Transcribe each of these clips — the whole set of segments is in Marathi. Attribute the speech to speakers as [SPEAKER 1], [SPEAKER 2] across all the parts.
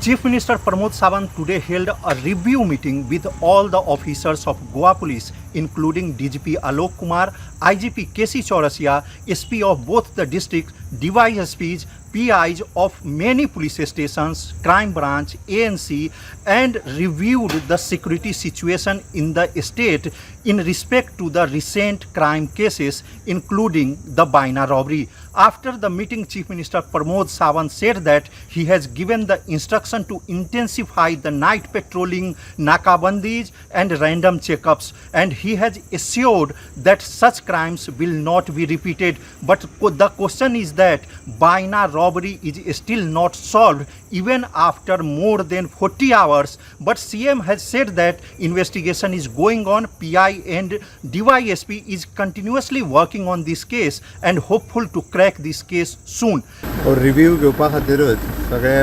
[SPEAKER 1] Chief Minister Pramod Sawant today held a review meeting with all the officers of Goa Police, including DGP Alok Kumar, IGP Chaursiya, SP of both the districts, DYSPs, PIs of many police stations, crime branch, ANC, and reviewed the security situation in the state in respect to the recent crime cases, including the Baina robbery. After the meeting, Chief Minister Pramod Sawant said that he has given the instruction to intensify the night patrolling, nakabandis, and random checkups, and he has assured that such crimes will not be repeated. But the question is that Baina robbery is still not solved even after more than 40 hours. But CM has said that investigation is going on. PI and DYSP is continuously working on this case and hopeful to crack this case soon.
[SPEAKER 2] Review घेवपा खातीरच सगळे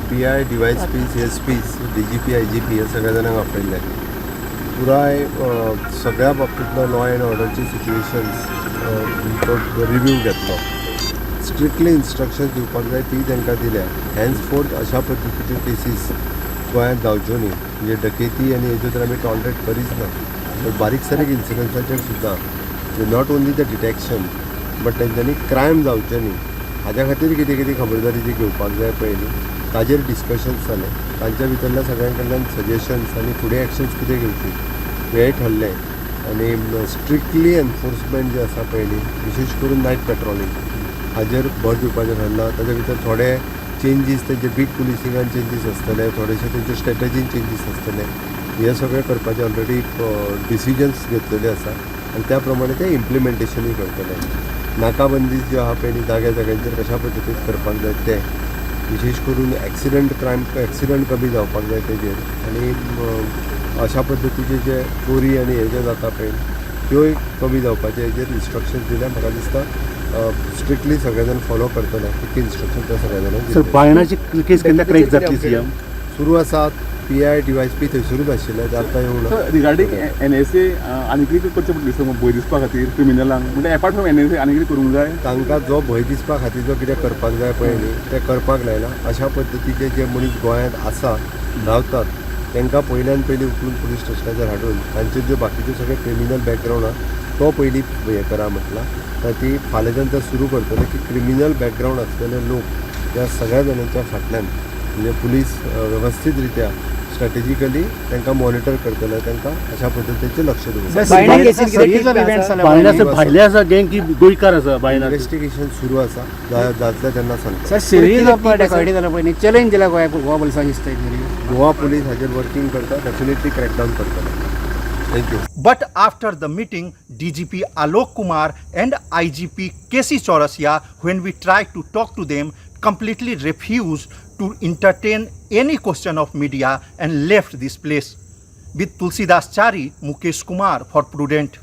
[SPEAKER 2] PI, DYSP, CSPs, DGP, IGP हे सगळे जाणांक आपयल्ले. पुराय सगळ्या बाबतींतलो लॉ अँड ऑर्डरची सिच्युएशन्स रिव्ह्यू घेतलो. स्ट्रिक्टली इन्स्ट्रक्शन्स दिवपाक जाय ती तांकां दिल्या. हॅन्सफोर्थ अशा पद्दतीच्यो केसीस गोंयांत जावच्यो न्ही. म्हणजे डकेती आनी हेजो तर आमी टॉलरेट करीच ना. बट बारीक सारीक इन्सिडंट्साचेर सुद्दां not only the detection but तेंच्यांनी क्रायम जावचे न्ही हाज्या खातीर कितें कितें खबरदारी जी घेवपाक जाय पयलीं ताजेर डिस्कशन्स जाले. तांच्या भितरल्या सगळ्यां कडल्यान सजेशन्स आनी फुडें एक्शन्स कितें घेवची हें ठरलें. आनी स्ट्रिक्टली एनफोर्समेंट जे आसा पयलीं विशेश करून नायट पेट्रोलिंग हाजेर भर दिवपाचें ठरलां. ताजे भितर थोडे चेंजीस तेंचे बीट पुलिसिंगान चेंजीस आसतले, थोडेशे तेंचे स्ट्रेटजीन चेंजीस आसतले. हे सगळें करपाचे ऑलरेडी डिसिजन्स घेतलेले आसा आनी त्या प्रमाणे ते इम्प्लिमेंटेशनूय करतले. नाकाबंदीज ज्यो आहा पयलीं जाग्या जाग्यांचेर कशा पद्दतीन करपाक जाय ते विशेश करून एक्सिडंट कमी जावपाक जाय तेजेर आनी अशा पद्दतीचे जे चोरी आनी हे जे जाता पळय त्योय कमी जावपाचे हेजेर इन्स्ट्रक्शन्स दिल्या. म्हाका दिसता स्ट्रिक्टली सगळे जाण फॉलो करतले एक इन्स्ट्रक्शन त्या सगळ्या जाणांक.
[SPEAKER 3] बायनाची केस केन्ना क्रॅक जातली सीएम
[SPEAKER 2] सुरू आसात. PI, DYSP थंयसरूच आशिल्ले ते आतां येवं ना.
[SPEAKER 3] रिगार्डींग NSA आनी कितें करचें पडटलें भंय दिसपा खातीर क्रिमिनलांक म्हणजे एपार्ट फ्रॉम NSA आनी कितें करूंक जाय. तांकां
[SPEAKER 2] जो भंय दिसपा खातीर जो कितें करपाक जाय पळय न्ही तें करपाक लायला. अशा पद्दतीचे जे मनीस गोंयांत आसा रावतात तांकां पयल्यान पयलीं उखलून पुलीस स्टेशनाचेर हाडून तांचे जे बाकीचे सगळे क्रिमिनल बॅकग्रावंड आहा तो पयलीं हें करा म्हटलां. तर ती फाल्यांच्यान ते सुरू करतले की क्रिमिनल बॅकग्रावंड आसलेले लोक ह्या सगळ्या जाणांच्या फाटल्यान म्हणजे पुलीस व्यवस्थीत रित्या स्ट्रॅटेजिकली तांकां मॉनिटर करतले. तांकां अशा पद्दतीचें लक्ष
[SPEAKER 3] भायले आसा गँग की गोंयकार आसा बायना
[SPEAKER 2] इन्व्हेस्टिगेशन सुरू आसा. जातलें तेन्ना सांगता.
[SPEAKER 4] चॅलेंज दिला गोवा पोलिसांनी दिसता.
[SPEAKER 2] गोवा पुलीस हाजेर वर्किंग करता. डेफिनेटली क्रॅकडावन करतले. Thank you.
[SPEAKER 1] But after the meeting, DGP Alok Kumar and IGP Chaursiya, when we tried to talk to them, completely refused to entertain any question of media and left this place. With Tulsidas Chari, Mukesh Kumar for Prudent.